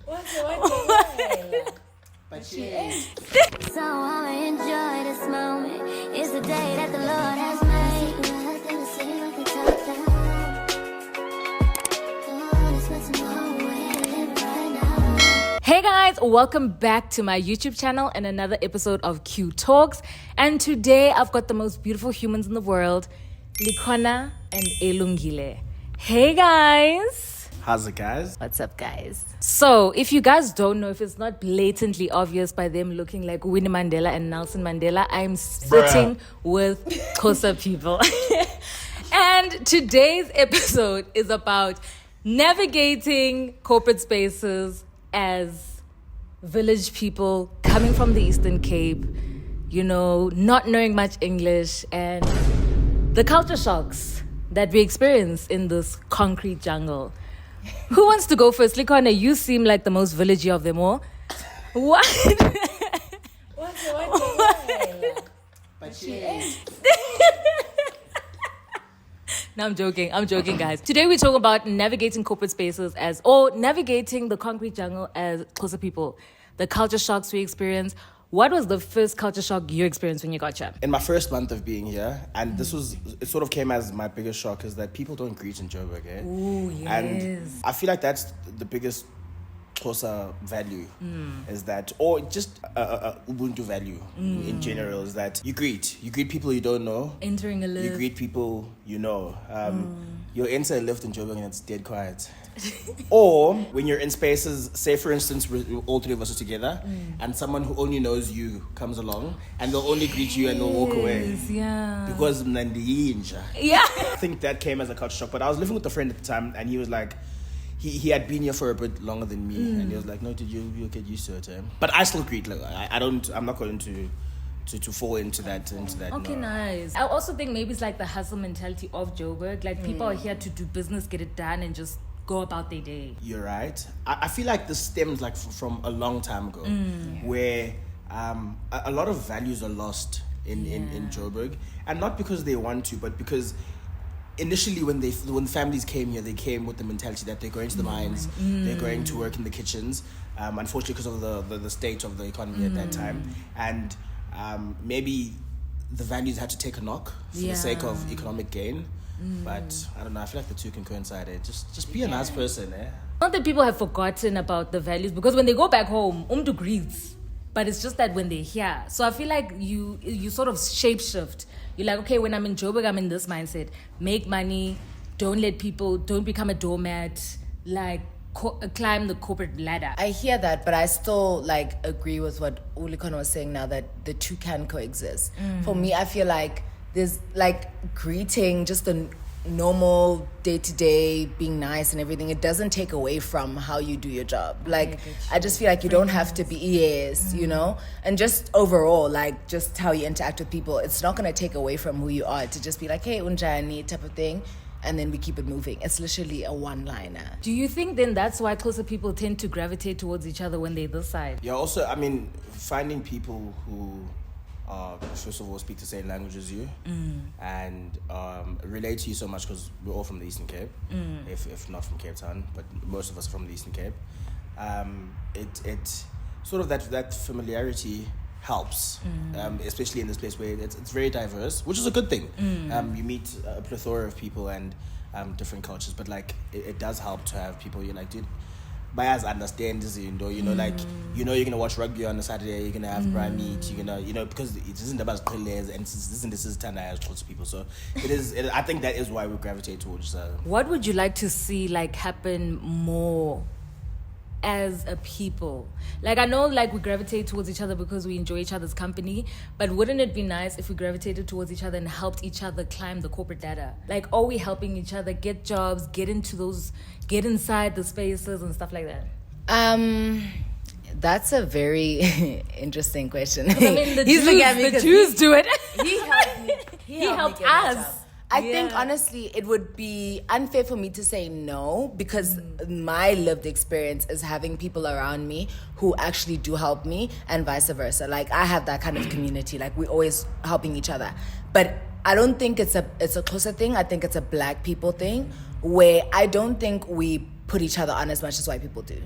But she is. So I'ma enjoy this moment. It's the day that the Lord has made. Nothing to say, nothing to talk down. Oh, there's nothing wrong with living right now. Hey guys, welcome back to my YouTube channel and another episode of Q Talks. And today I've got the most beautiful humans in the world, Likhona and Elu. Hey guys. How's it, guys? What's up, guys? So, if you guys don't know, if it's not blatantly obvious by them looking like Winnie Mandela and Nelson Mandela, I'm sitting with Xhosa people. And today's episode is about navigating corporate spaces as village people coming from the Eastern Cape, you know, not knowing much English, and the culture shocks that we experience in this concrete jungle. Who wants to go first? Likhona, you seem like the most villagey of them all. What? But she is. No, I'm joking, guys. Today we're talking about navigating corporate spaces navigating the concrete jungle as Xhosa people. The culture shocks we experience. What was the first culture shock you experienced when you got here? In my first month of being here, and it sort of came as my biggest shock, is that people don't greet in Joburg, eh? Ooh, yes. And I feel like that's the biggest Xhosa value, is that, or just Ubuntu value in general, is that you greet people you don't know. Entering a lift. You greet people you know. You'll enter a lift in Joburg and it's dead quiet. Or when you're in spaces, say for instance, all three of us are together, and someone who only knows you comes along, and they'll only greet you and they'll walk away. Yeah. Because Mnandiyinja. Yeah. I think that came as a culture shock. But I was living with a friend at the time, and he was like, he had been here for a bit longer than me, and he was like, no, did you'll get used to it. But I still greet. Like, I'm not going to fall into that. Okay, no. nice. I also think maybe it's like the hustle mentality of Joburg. Like, people are here to do business, get it done, and just go about their day. You're right. I feel like this stems like from a long time ago, where a lot of values are lost in Joburg, and not because they want to, but because initially when families came here, they came with the mentality that they're going to the mines, they're going to work in the kitchens. Unfortunately, because of the state of the economy at that time, and maybe the values had to take a knock for the sake of economic gain. But I don't know, I feel like the two can coincide. Just be a nice person, eh? Not that people have forgotten about the values, because when they go back home, to greets. But it's just that when they're here. So I feel like you sort of shapeshift. You're like, okay, when I'm in Joburg, I'm in this mindset. Make money, don't become a doormat, like climb the corporate ladder. I hear that, but I still agree with what Likhona was saying now, that the two can coexist. For me, I feel like there's greeting, just the normal day-to-day being nice and everything. It doesn't take away from how you do your job. I just feel like you don't have to be you know, and just overall, just how you interact with people, it's not going to take away from who you are to just be like, hey, unjani type of thing, and then we keep it moving. It's literally a one-liner. Do you think then that's why Xhosa people tend to gravitate towards each other when they're this side? Yeah, also, I mean, finding people who first of all speak the same language as you, and relate to you so much, because we're all from the Eastern Cape, if not from Cape Town, but most of us are from the Eastern Cape. It sort of that familiarity helps, especially in this place where it's very diverse, which is a good thing. You meet a plethora of people and different cultures, but it does help to have people you're like, dude, buyers understand this, you know, you're gonna watch rugby on a Saturday, you're gonna have prime meat, you're gonna, because it isn't about players, and this is Tana as close to people. So I think that is why we gravitate towards. What would you like to see happen more as a people? I know we gravitate towards each other because we enjoy each other's company, but wouldn't it be nice if we gravitated towards each other and helped each other climb the corporate ladder? Are we helping each other get jobs, get inside the spaces and stuff like that? That's a very interesting question. I mean, the Jews do it. He helped me. He helped us. I think honestly it would be unfair for me to say no, because my lived experience is having people around me who actually do help me, and vice versa. I have that kind of community. We're always helping each other. But I don't think it's a Xhosa thing. I think it's a Black people thing, where I don't think we put each other on as much as white people do.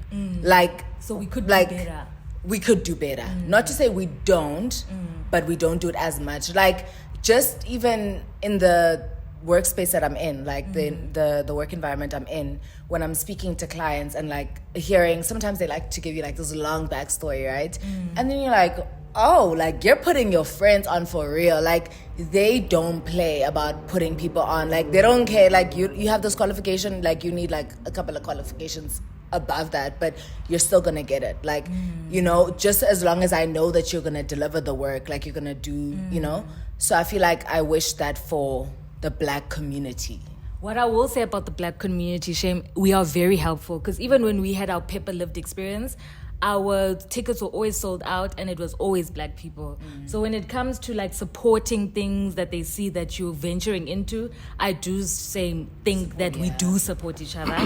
So we could like do better. we could do better. Not to say we don't, but we don't do it as much. Like just even in the workspace that I'm in, like the work environment I'm in, when I'm speaking to clients and like hearing, sometimes they like to give you like this long backstory, right? And then you're like, oh, like you're putting your friends on for real. Like they don't play about putting people on. Like they don't care. Like you have this qualification, like you need like a couple of qualifications above that, but you're still gonna get it. Like, you know, just as long as I know that you're gonna deliver the work, like you're gonna do, you know? So I feel like I wish that for the Black community. What I will say about the Black community, Shame, we are very helpful, because even when we had our Pepper Lived experience, our tickets were always sold out and it was always Black people. So when it comes to like supporting things that they see that you're venturing into, I do think that we do support each other.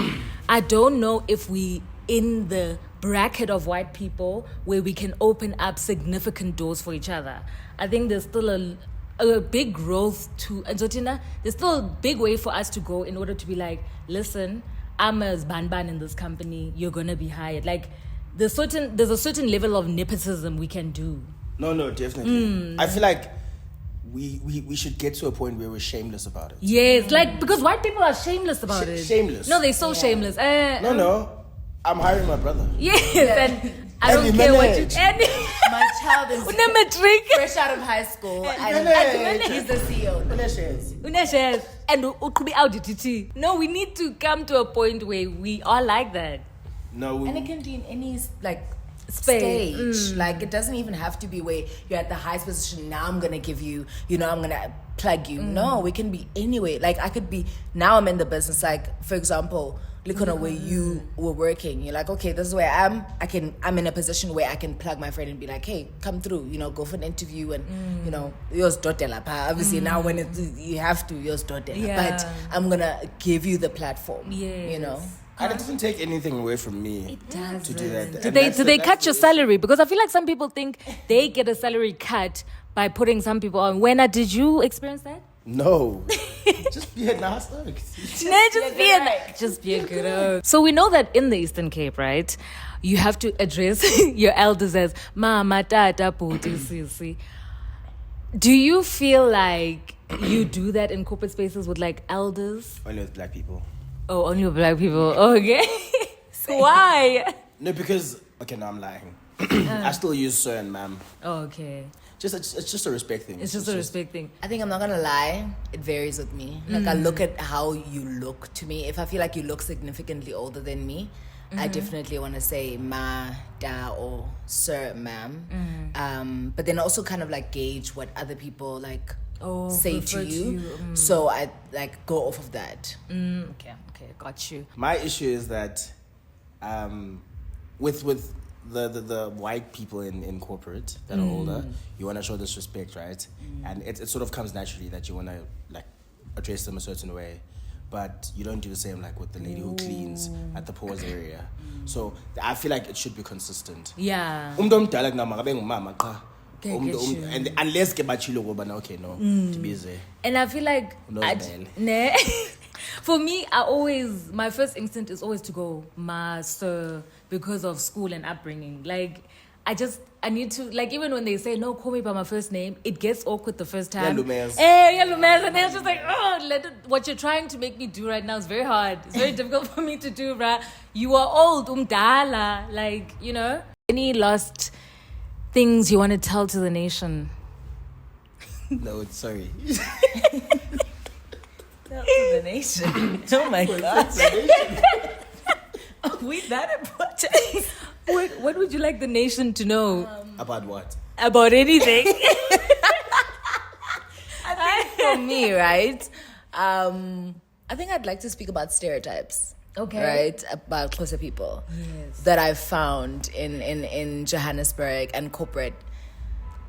I don't know if we in the bracket of white people where we can open up significant doors for each other. I think there's still a big growth to, and Zotina, there's still a big way for us to go in order to be like, listen, I'm a Banban in this company, you're gonna be hired. Like there's a certain level of nepotism we can do. No, definitely. I feel like we should get to a point where we're shameless about it. Yes, like because white people are shameless about it. Shameless. No, they're so shameless. No, I'm hiring my brother. Yes, and I don't care what you. My child is Matric. fresh out of high school and he's the CEO. And it could be audit. No, we need to come to a point where we are like that. No, And it can be in any like Space. stage. Like it doesn't even have to be where you're at the highest position. Now I'm gonna give you, you know, I'm gonna plug you. No, we can be anywhere. Like I could be, now I'm in the business. Like for example, Likhona, where you were working, you're like, okay, this is where I'm in a position where I can plug my friend and be like, hey, come through, you know, go for an interview and, you know, yours dotela. Obviously now when you have to, yours dotela. Yeah. But I'm gonna give you the platform, Yes. you know. and it doesn't take anything away from me to do that. Do they cut your salary? Because I feel like some people think they get a salary cut by putting some people on. When did you experience that? No. Just be a nice dog. Just be a good. So we know that in the Eastern Cape, right, you have to address your elders as mama, tata, puti, sisi. Do you feel like you do that in corporate spaces with like elders? Only with Black people. Oh, only with Black people. Okay. Why? No, because okay, no, I'm lying. I still use sir and ma'am. Oh, okay. It's just a respect thing. It's just a respect thing. I think I'm not gonna lie, it varies with me. Like I look at how you look to me. If I feel like you look significantly older than me, I definitely want to say ma, da, or sir, ma'am. But then also kind of like gauge what other people like say to you. So I like go off of that. Okay, got you. My issue is that with the white people in corporate that are older, you want to show this respect, right? And it sort of comes naturally that you want to like address them a certain way, but you don't do the same like with the lady who cleans at the pause area. So I feel like it should be consistent. Yeah. And unless ke bachilo go bana okay no to be there. And I feel like for me, my first instinct is always to go ma, sir, because of school and upbringing. Like I need to, like, even when they say no, call me by my first name, it gets awkward the first time. Lumez. And they're just like, what you're trying to make me do right now is very hard. It's very difficult for me to do, bruh. You are old, umdala, like, you know. Any last things you want to tell to the nation? No, sorry. The nation. Oh my god. Are we that important? What would you like the nation to know? About what? About anything. I think for me, right? I think I'd like to speak about stereotypes. Okay. Right? About Xhosa people. Yes. That I've found in Johannesburg and corporate.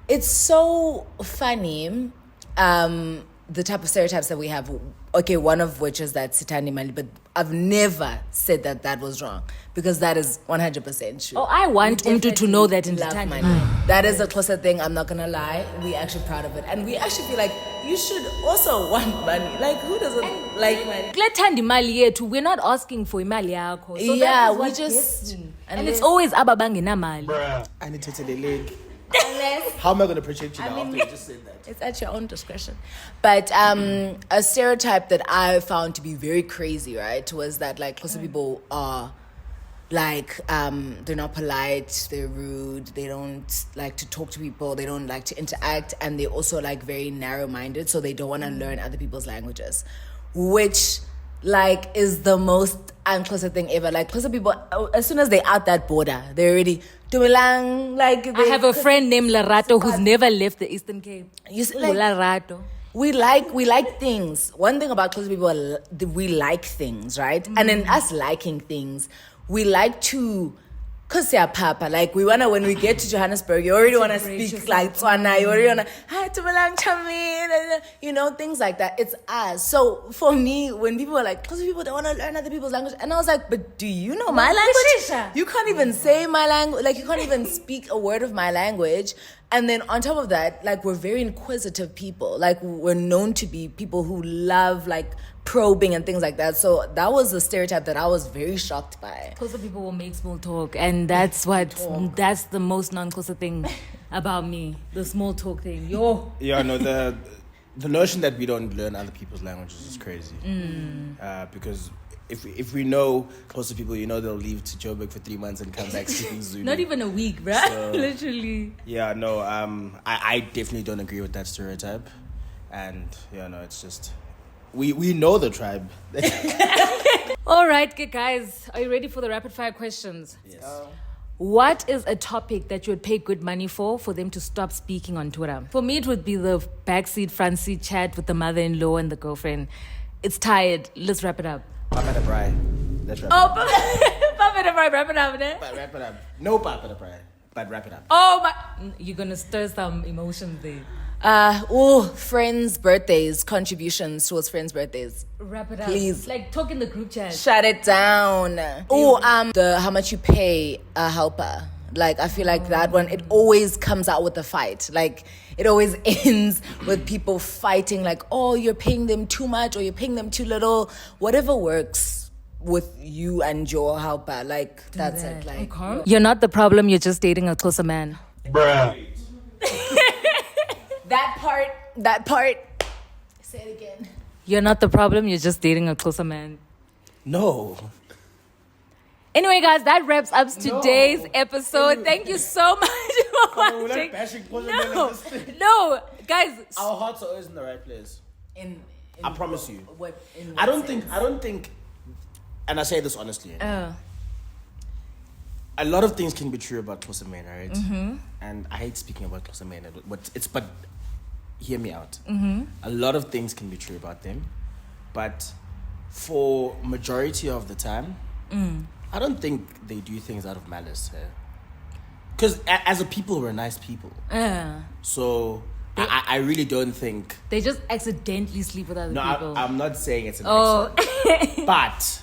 It's so funny, the type of stereotypes that we have okay, one of which is that Sitani Mali, but I've never said that was wrong because that is 100% true. Oh, I want We Umtu to know that in love Sitani. money. That is a closer thing, I'm not gonna lie. We're actually proud of it. And we actually feel like you should also want money. Like, who doesn't like money? Kulethanda imali yethu, we're not asking for imali yakho. So Yeah, that is we what just- gets me. And unless- it's always ababangenamali. I need to take the leg. Unless How am I going to protect you now mean- after you just said that? it's at your own discretion. But a stereotype that I found to be very crazy, right, was that like closer people are like they're not polite, they're rude, they don't like to talk to people, they don't like to interact, and they're also like very narrow-minded, so they don't want to learn other people's languages, which like is the most uncloser thing ever. Like closer people, as soon as they out that border, they're already dumelang. Like I have a friend named Larato who's never left the Eastern Cape. You see, like- Larato. We like things. One thing about close people, we like things, right? And in us liking things, we like to, cause yeah, papa. Like we wanna, when we get to Johannesburg, you already wanna speak like Tswana. You already wanna, hi, tumelang chami, you know, things like that. It's us. So for me, when people are like, close people don't wanna learn other people's language, and I was like, but do you know my language? You can't even say my language. Like you can't even speak a word of my language. And then on top of that, like we're very inquisitive people. Like we're known to be people who love like probing and things like that. So that was a stereotype that I was very shocked by. Closer people will make small talk, and that's the most non-closer thing about me. The small talk thing. Yeah, no, the notion that we don't learn other people's languages is crazy. Because if we know closer people, you know, they'll leave to Joburg for 3 months and come back speaking Zulu. Not even a week, bruh. So- Literally. Yeah, no, I definitely don't agree with that stereotype. And, yeah, no, it's just... We know the tribe. All right, good guys. Are you ready for the rapid fire questions? Yes. What is a topic that you would pay good money for them to stop speaking on Twitter? For me, it would be the backseat, front seat chat with the mother-in-law and the girlfriend. It's tired. Let's wrap it up. Papa the Bri. Let's wrap Oh, Papa the Fry, wrap it up, ne? it up. But wrap it up. No Papa the Bri, but wrap it up. Oh, my. You're going to stir some emotions there. Friends' birthdays, contributions towards friends' birthdays. Wrap it up. Please. Like, talk in the group chat. Shut it down. The how much you pay a helper. Like I feel like that one, it always comes out with a fight. Like it always ends with people fighting like, oh, you're paying them too much or you're paying them too little. Whatever works with you and your helper. Like that's it. Like You're not the problem, you're just dating a closer man. that part. Say it again. You're not the problem, you're just dating a closer man. No. Anyway, guys, that wraps up today's episode. Thank you so much for watching. No, guys. Our hearts are always in the right place. In I promise you. What? In I what don't sense? think, and I say this honestly, a lot of things can be true about closer men, right? Mm-hmm. And I hate speaking about closer men, but hear me out. Mm-hmm. A lot of things can be true about them, but for majority of the time, I don't think they do things out of malice. Because as a people, we're nice people. So I really don't think... They just accidentally sleep with other people. I'm not saying it's an accident. But...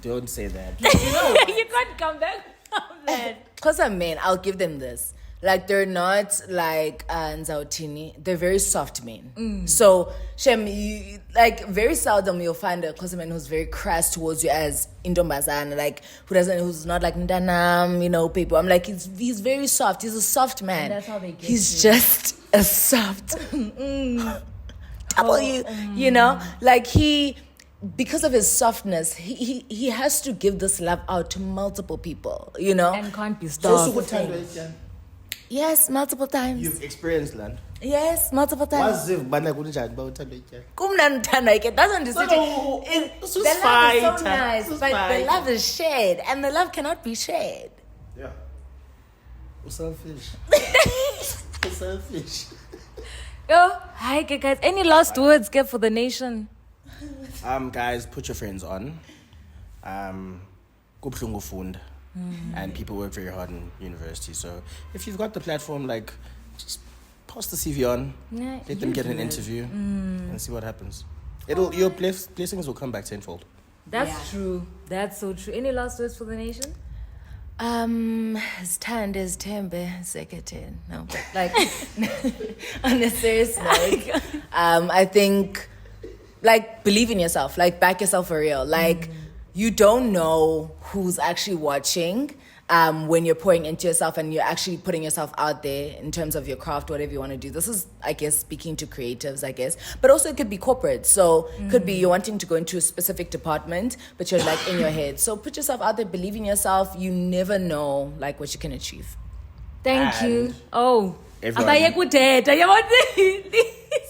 Don't say that. You can't come back from that. Because I'm men, I'll give them this. Like, they're not like Nzautini. They're very soft men. So, Shem, like, very seldom you'll find a closer man who's very crass towards you as Indombazana, like, who's not like Ndanam, you know, people. I'm like, he's very soft. He's a soft man. And that's how they get He's you. just a soft W, you know? Like, because of his softness, he has to give this love out to multiple people, you know? And can't be So stopped. what time do it? Yes, multiple times. You've experienced land. Yes, multiple times. What's if bana kunjani ba uthanda ityala? Kumnandana ke doesn't No, this was the love fine, is so Tam. nice, This was but the fine. love is shared, and the love cannot be shared. Yeah. Selfish. Selfish. Hi, okay, guys. Any last words, get for the nation? Guys, put your friends on. Kubuhlungu funda. And people work very hard in university. So if you've got the platform, like, just post the CV on. Yeah, Let them get an use it. interview and see what happens. Your blessings will come back tenfold. That's true. That's so true. Any last words for the nation? Stand is tembe sekete. No, but like on a serious note, I think like believe in yourself, like back yourself for real. Like you don't know who's actually watching. When you're pouring into yourself and you're actually putting yourself out there in terms of your craft, whatever you want to do. This is, I guess, speaking to creatives, I guess. But also it could be corporate. So it could be you're wanting to go into a specific department, but you're like in your head. So put yourself out there, believe in yourself. You never know like what you can achieve. Thank you. And Oh. everyone-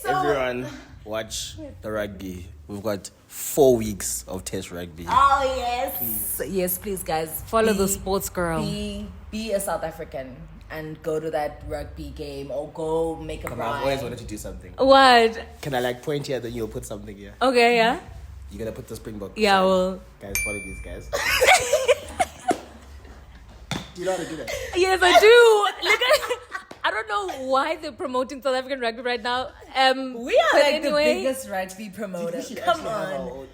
So, Everyone, watch the rugby. We've got 4 weeks of test rugby. Oh, yes. Yes, please, guys. follow the sports girl. Be a South African and go to that rugby game or go make a Come on, I've ride. always wanted to do something. What? Can I like point here, then you'll put something here? Okay, yeah. You're gonna put the Springbok. Yeah, sign. well. Guys, follow these guys. Do you know how to do that? Yes, I do. Look at I don't know why they're promoting South African rugby right now. We are but like anyway, the biggest rugby promoter. We should Come actually have our on. own-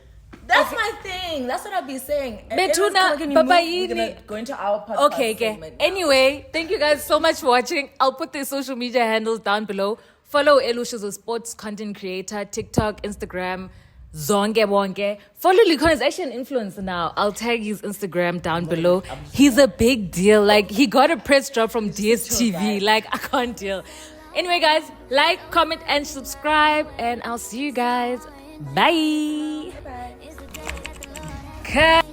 That's my thing. That's what I'll be saying. Betuna, Everyone's can you Papa move? We're Yini. gonna go into our podcast. Okay, okay. segment now. Anyway, thank you guys so much for watching. I'll put their social media handles down below. Follow Elu, she's a sports content creator, TikTok, Instagram, zonke bonke. Follow Likhona, he's actually an influencer now. I'll tag his Instagram down below. He's a big deal. Like, he got a press job from DSTV. Like, I can't deal. Anyway, guys, like, comment, and subscribe. And I'll see you guys. Bye. It's the day that the Lord has made. Cut.